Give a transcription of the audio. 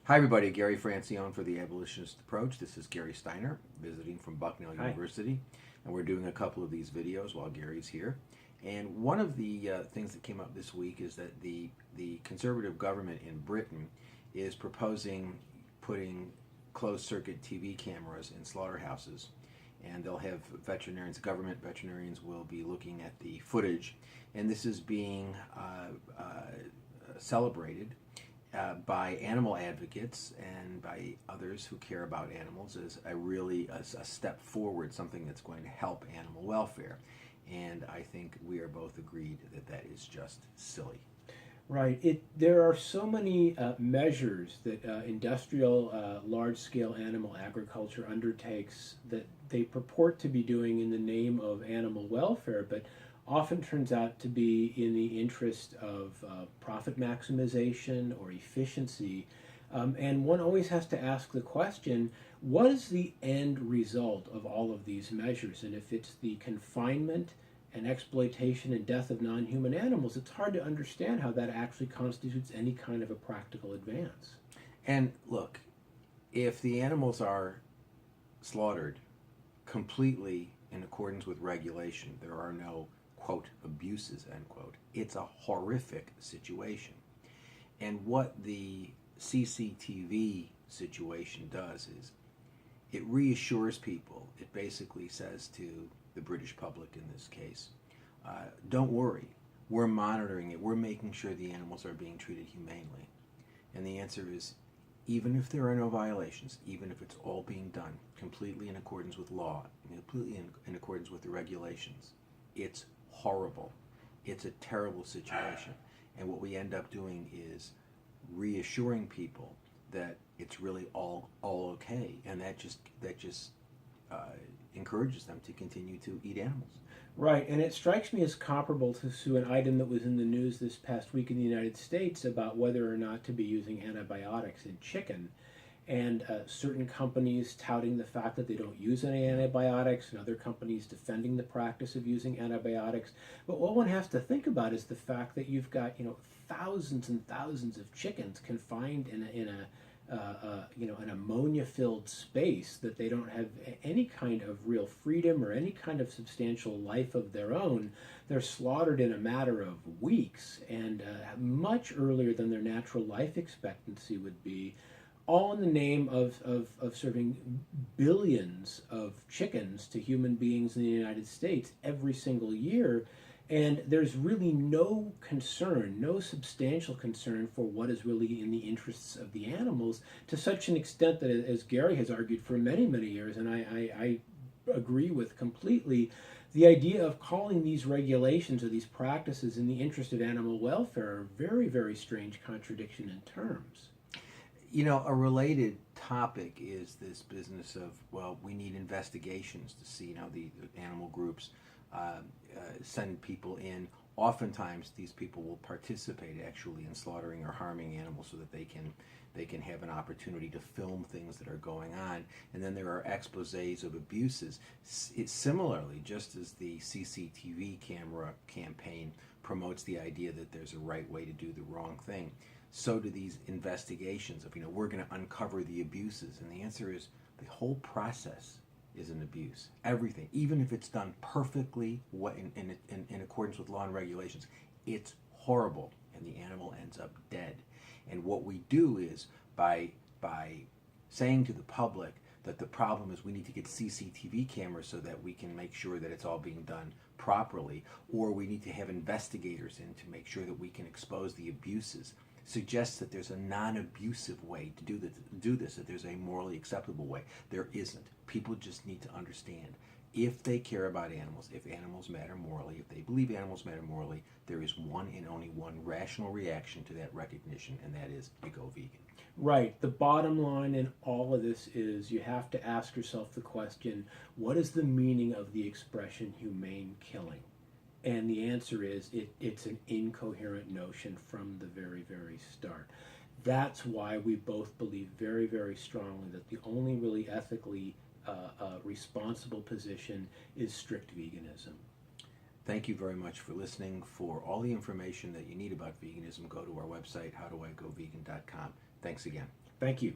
Hi, everybody. Gary Francione for the Abolitionist Approach. This is Gary Steiner, visiting from Bucknell Hi. University, and we're doing a couple of these videos while Gary's here. And one of the things that came up this week is that the conservative government in Britain is proposing putting closed-circuit TV cameras in slaughterhouses, and they'll have veterinarians, government veterinarians will be looking at the footage, and this is being celebrated by animal advocates and by others who care about animals as a step forward, something that's going to help animal welfare. And I think we are both agreed that that is just silly. Right. There are so many measures that industrial, large-scale animal agriculture undertakes that they purport to be doing in the name of animal welfare, but often turns out to be in the interest of profit maximization or efficiency. And one always has to ask the question, what is the end result of all of these measures? And if it's the confinement and exploitation and death of non-human animals, it's hard to understand how that actually constitutes any kind of a practical advance. And look, if the animals are slaughtered completely in accordance with regulation, there are no, quote, abuses, end quote, it's a horrific situation. And what the CCTV situation does is it reassures people. It basically says to the British public in this case, don't worry, we're monitoring it, we're making sure the animals are being treated humanely. And the answer is, even if there are no violations, even if it's all being done completely in accordance with law, completely in accordance with the regulations, it's horrible. It's a terrible situation. And what we end up doing is reassuring people that it's really all okay, and that just encourages them to continue to eat animals. Right, and it strikes me as comparable to an item that was in the news this past week in the United States about whether or not to be using antibiotics in chicken, and certain companies touting the fact that they don't use any antibiotics, and other companies defending the practice of using antibiotics. But what one has to think about is the fact that you've got thousands and thousands of chickens confined in an ammonia-filled space that they don't have any kind of real freedom or any kind of substantial life of their own. They're slaughtered in a matter of weeks and much earlier than their natural life expectancy would be, all in the name of serving billions of chickens to human beings in the United States every single year. And there's really no concern, no substantial concern for what is really in the interests of the animals, to such an extent that, as Gary has argued for many, many years, and I agree with completely, the idea of calling these regulations or these practices in the interest of animal welfare are very, very strange contradiction in terms. A related topic is this business of, well, we need investigations to see, the animal groups send people in. Oftentimes, these people will participate actually in slaughtering or harming animals so that they can have an opportunity to film things that are going on. And then there are exposés of abuses. Similarly, just as the CCTV camera campaign promotes the idea that there's a right way to do the wrong thing, so do these investigations of, we're going to uncover the abuses. And the answer is the whole process is an abuse. Everything, even if it's done perfectly in accordance with law and regulations, it's horrible, and the animal ends up dead. And what we do is, by saying to the public that the problem is we need to get CCTV cameras so that we can make sure that it's all being done properly, or we need to have investigators in to make sure that we can expose the abuses, suggests that there's a non-abusive way to do this, that there's a morally acceptable way. There isn't. People just need to understand, if they care about animals, if animals matter morally, if they believe animals matter morally, there is one and only one rational reaction to that recognition, and that is you go vegan. Right. The bottom line in all of this is you have to ask yourself the question, what is the meaning of the expression humane killing? And the answer is it's an incoherent notion from the very, very start. That's why we both believe very, very strongly that the only really ethically responsible position is strict veganism. Thank you very much for listening. For all the information that you need about veganism, go to our website, howdoigovegan.com. Thanks again. Thank you.